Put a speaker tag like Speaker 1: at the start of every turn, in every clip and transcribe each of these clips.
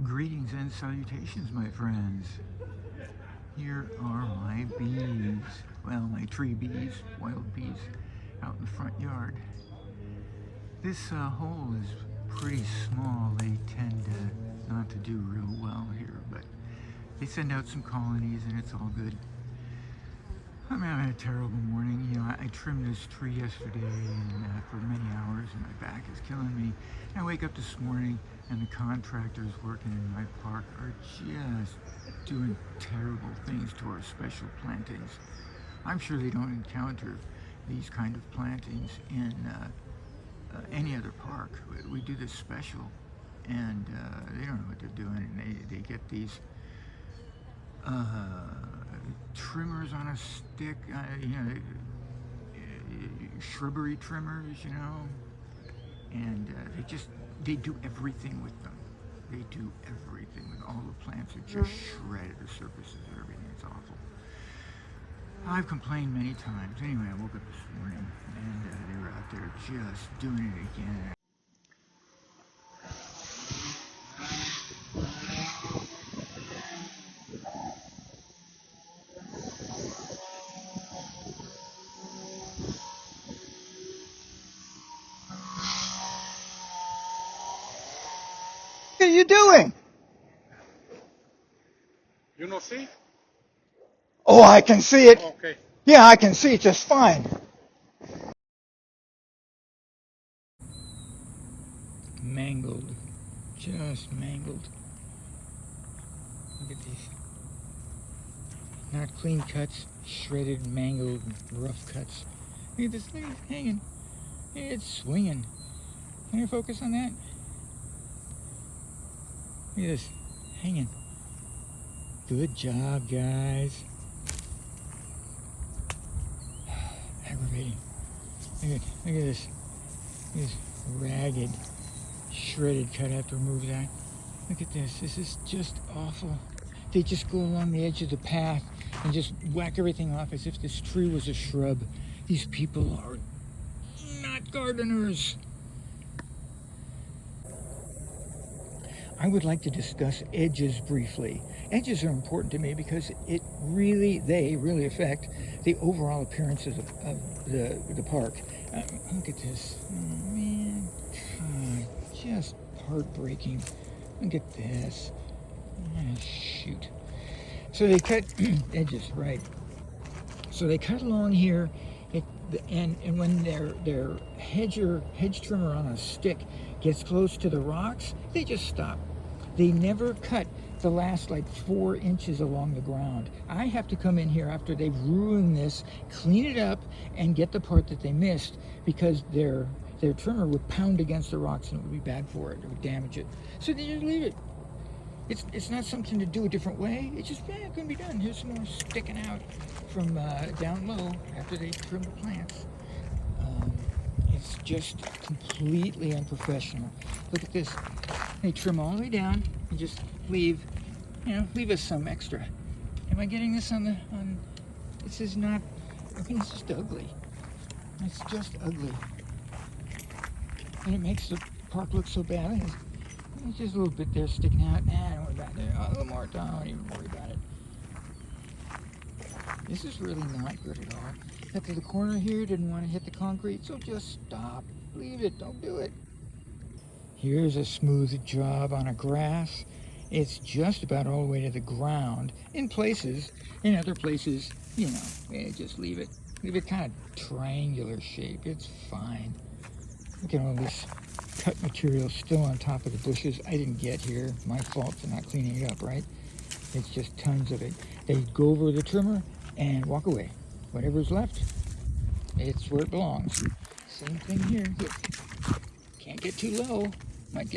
Speaker 1: Greetings and salutations, my friends. Here are my bees. Well, my tree bees, wild bees, out in the front yard. This hole is pretty small. They tend not to do real well here, but they send out some colonies and it's all good. I'm having a terrible morning. You know, I trimmed this tree yesterday and for many hours and my back is killing me. And I wake up this morning and the contractors working in my park are just doing terrible things to our special plantings. I'm sure they don't encounter these kind of plantings in any other park. We do this special and they don't know what they're doing, and they get these trimmers on a stick, shrubbery trimmers, and they do everything with them. They do everything with all the plants are just shredded, the surfaces of everything. It's awful. I've complained many times. Anyway, I woke up this morning and they were out there just doing it again.
Speaker 2: What are you doing?
Speaker 3: You not see?
Speaker 2: Oh, I can see it.
Speaker 3: Okay.
Speaker 2: Yeah, I can see it just fine.
Speaker 1: Mangled. Just mangled. Look at these. Not clean cuts, shredded, mangled, rough cuts. Look at this, look at it hanging. It's swinging. Can you focus on that? Look at this, hanging. Good job, guys. Aggravating. Look at this. This ragged, shredded cut. I have to remove that. Look at this. This is just awful. They just go along the edge of the path and just whack everything off as if this tree was a shrub. These people are not gardeners. I would like to discuss edges briefly. Edges are important to me because they really affect the overall appearance of the park. Look at this. Oh, man. Just heartbreaking. Look at this. Shoot. So they cut edges, right? So they cut along here, and when their hedge trimmer on a stick gets close to the rocks, they just stop. They never cut the last like 4 inches along the ground. I have to come in here after they've ruined this, clean it up, and get the part that they missed, because their trimmer would pound against the rocks and it would be bad for it. It would damage it. So they just leave it. It's not something to do a different way. It's just, it couldn't be done. Here's some more sticking out from down low after they trim the plants. It's just completely unprofessional. Look at this. They trim all the way down and just leave us some extra. Am I getting this on? This is not, it's just ugly. It's just ugly. And it makes the park look so bad. It's just a little bit there sticking out. Don't worry about it. A little more. Don't even worry about it. This is really not good at all. Got to the corner here, didn't want to hit the concrete, so just stop. Leave it. Don't do it. Here's a smooth job on a grass. It's just about all the way to the ground. In places, in other places, just leave it. Leave it kind of triangular shape. It's fine. Look at all this cut material still on top of the bushes. I didn't get here. My fault for not cleaning it up, right? It's just tons of it. They go over the trimmer and walk away. Whatever's left, it's where it belongs. Same thing here. Look, can't get too low. Might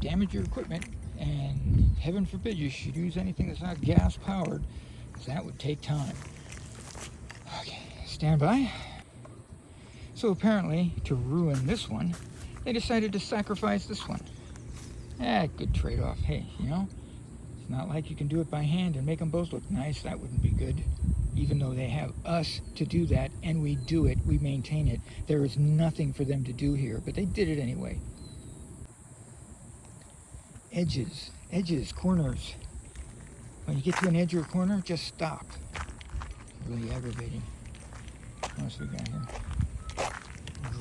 Speaker 1: damage your equipment. And heaven forbid you should use anything that's not gas powered, because that would take time. Okay, stand by. So apparently, to ruin this one, they decided to sacrifice this one. Good trade-off. Hey, it's not like you can do it by hand and make them both look nice. That wouldn't be good. Even though they have us to do that, and we do it, we maintain it. There is nothing for them to do here, but they did it anyway. edges, corners. When you get to an edge or a corner, just stop. Really aggravating. What else we got here?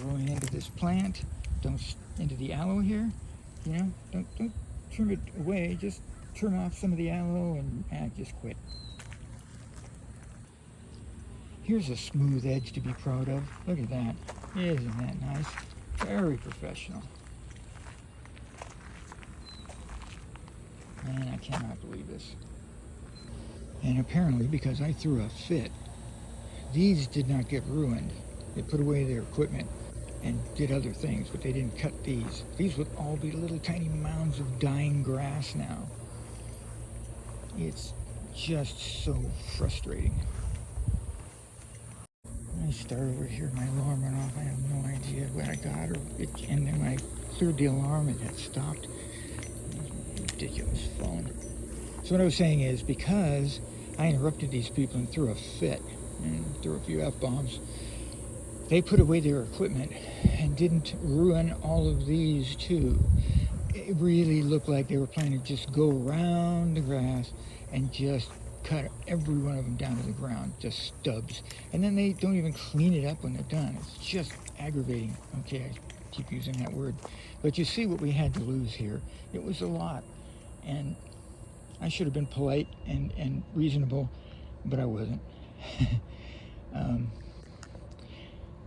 Speaker 1: Growing into this plant, into the aloe here. You know, don't trim it away. Just trim off some of the aloe and just quit. Here's a smooth edge to be proud of. Look at that. Isn't that nice? Very professional. Man, I cannot believe this. And apparently, because I threw a fit, these did not get ruined. They put away their equipment and did other things, but they didn't cut these. These would all be little tiny mounds of dying grass now. It's just so frustrating. I start over here, my alarm went off. I have no idea what I got, and then when I cleared the alarm, it had stopped. Ridiculous phone. So what I was saying is, because I interrupted these people and threw a fit and threw a few F-bombs, they put away their equipment and didn't ruin all of these too. It really looked like they were planning to just go around the grass and just cut every one of them down to the ground, just stubs. And then they don't even clean it up when they're done. It's just aggravating. Okay, I keep using that word. But you see what we had to lose here. It was a lot. And I should have been polite and reasonable, but I wasn't.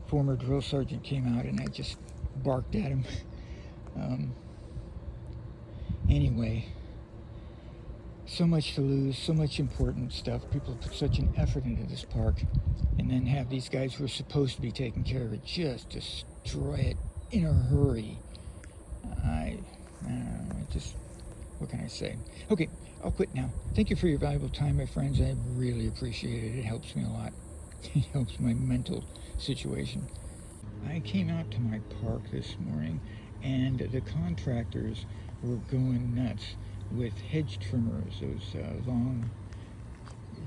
Speaker 1: Former drill sergeant came out and I just barked at him. Anyway, so much to lose, so much important stuff. People put such an effort into this park, and then have these guys who are supposed to be taking care of it just destroy it in a hurry. I don't know, what can I say? Okay, I'll quit now. Thank you for your valuable time, my friends. I really appreciate it. It helps me a lot. It helps my mental situation. I came out to my park this morning, and the contractors were going nuts with hedge trimmers, those long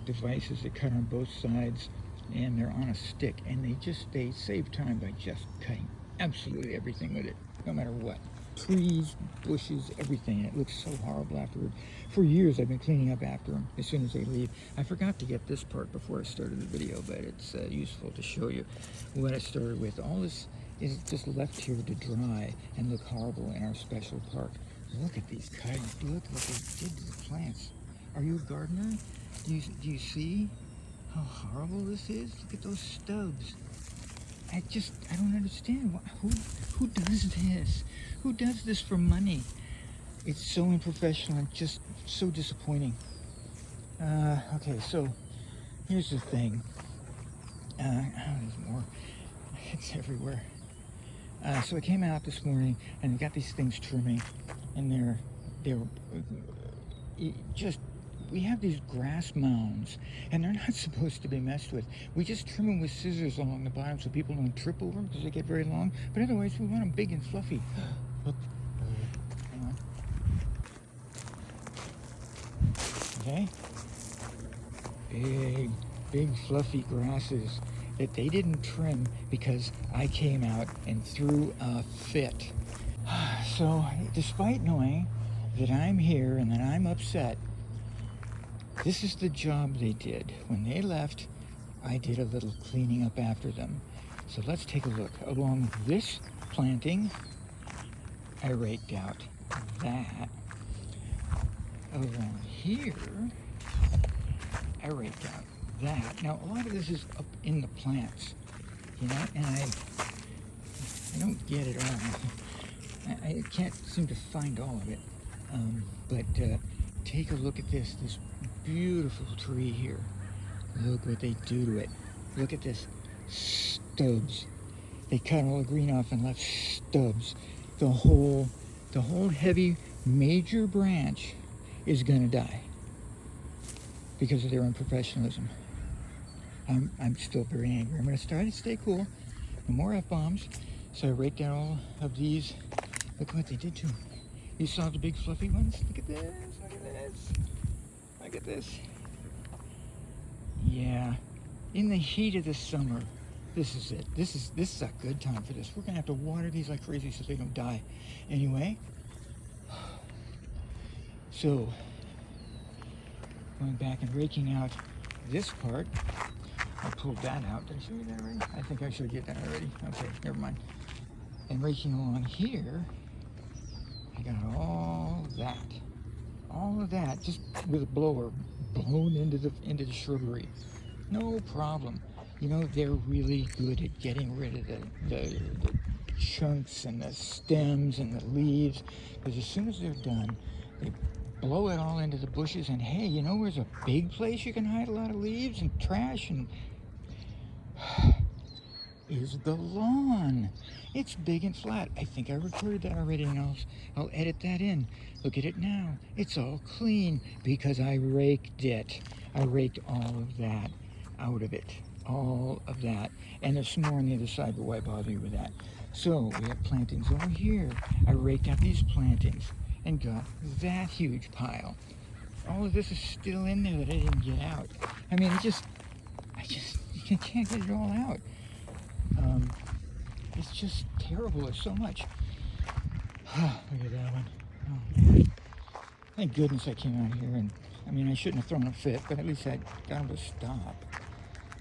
Speaker 1: devices that cut on both sides, and they're on a stick, and they save time by just cutting absolutely everything with it, no matter what. Trees, bushes, everything. It looks so horrible afterward. For years I've been cleaning up after them as soon as they leave. I forgot to get this part before I started the video, but it's useful to show you what I started with. All this is just left here to dry and look horrible in our special park. Look at these cuttings. Look what they did to the plants. Are you a gardener? Do you see how horrible this is? Look at those stubs. I don't understand. Who does this? Who does this for money? It's so unprofessional and just so disappointing. Okay, so here's the thing. There's more. It's everywhere. So I came out this morning and I got these things trimming, and they're just, we have these grass mounds, and they're not supposed to be messed with. We just trim them with scissors along the bottom so people don't trip over them because they get very long. But otherwise, we want them big and fluffy. Look, hang on. Okay, big fluffy grasses that they didn't trim because I came out and threw a fit. So, despite knowing that I'm here and that I'm upset, this is the job they did. When they left, I did a little cleaning up after them. So let's take a look. Along this planting, I raked out that. Along here, I raked out that. Now, a lot of this is up in the plants, you know, and I don't get it all. I can't seem to find all of it. But take a look at this beautiful tree here. Look what they do to it. Look at this, stubs. They cut all the green off and left stubs. The whole heavy major branch is gonna die because of their unprofessionalism. I'm still very angry. I'm gonna try to stay cool. No more F-bombs. So I raked out all of these. Look what they did to them. You saw the big fluffy ones? Look at this, look at this. Look at this. Yeah, in the heat of the summer, this is it. This is a good time for this. We're gonna have to water these like crazy so they don't die. Anyway, So, going back and raking out this part, I pulled that out. Did I show you that already? I think I showed you that already. Okay, never mind. And raking along here, I got all of that, just with a blower, blown into the shrubbery. No problem. You know, they're really good at getting rid of the chunks and the stems and the leaves, because as soon as they're done, they blow it all into the bushes. And hey, you know where's a big place you can hide a lot of leaves and trash and is the lawn. It's big and flat. I think I recorded that already, and I'll edit that in. Look at it now. It's all clean because I raked it. I raked all of that out of it. All of that. And there's some more on the other side, but why bother you with that? So we have plantings over here. I raked out these plantings and got that huge pile. All of this is still in there that I didn't get out. I mean, you can't get it all out. It's just terrible. There's so much. Look at that one. Oh, man. Thank goodness I came out here, and I mean, I shouldn't have thrown a fit, but at least I got him to stop.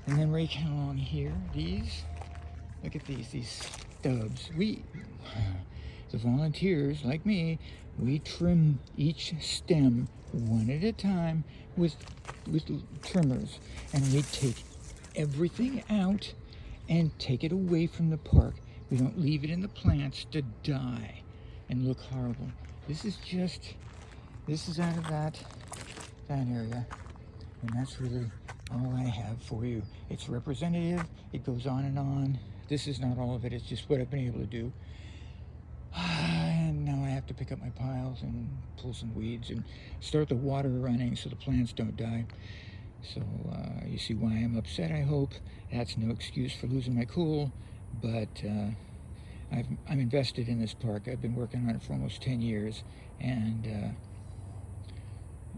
Speaker 1: And then raking along here, look at these stubs. The volunteers, like me, we trim each stem one at a time with trimmers, and we take everything out and take it away from the park. We don't leave it in the plants to die and look horrible. This is out of that area, and that's really all I have for you. It's representative. It goes on and on. This is not all of it. It's just what I've been able to do. And now I have to pick up my piles and pull some weeds and start the water running so the plants don't die. So you see why I'm upset, I hope. That's no excuse for losing my cool, but I'm invested in this park. I've been working on it for almost 10 years, and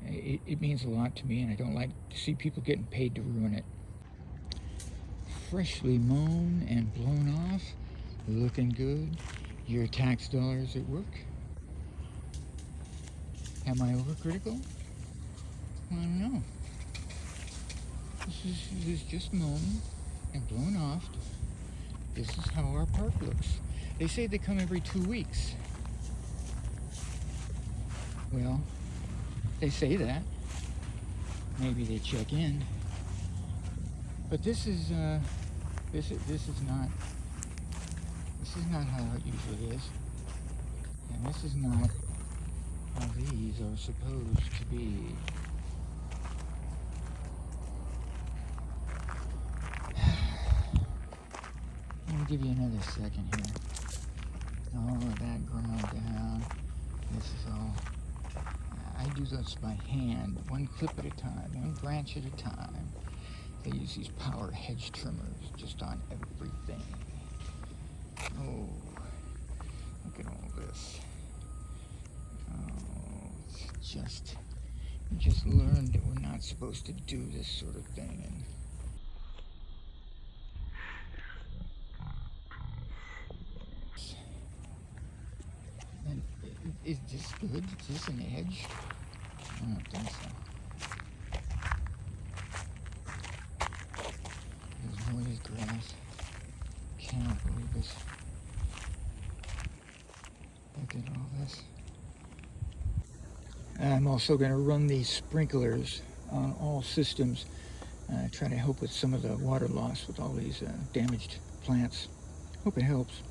Speaker 1: it means a lot to me, and I don't like to see people getting paid to ruin it. Freshly mown and blown off, looking good. Your tax dollars at work. Am I overcritical? I don't know. This is just mown and blown off. This is how our park looks. They say they come every 2 weeks. Well, they say that. Maybe they check in. But this is not how it usually is. And this is not how these are supposed to be. Let me give you another second here. All of that ground down. This is all. I do this by hand, one clip at a time, one branch at a time. They use these power hedge trimmers just on everything. Oh, look at all this. Oh, it's just, we just learned that we're not supposed to do this sort of thing. And is this good? Is this an edge? I don't think so. There's always grass. Can't believe this. Look at all this. I'm also going to run these sprinklers on all systems, try to help with some of the water loss with all these damaged plants. Hope it helps.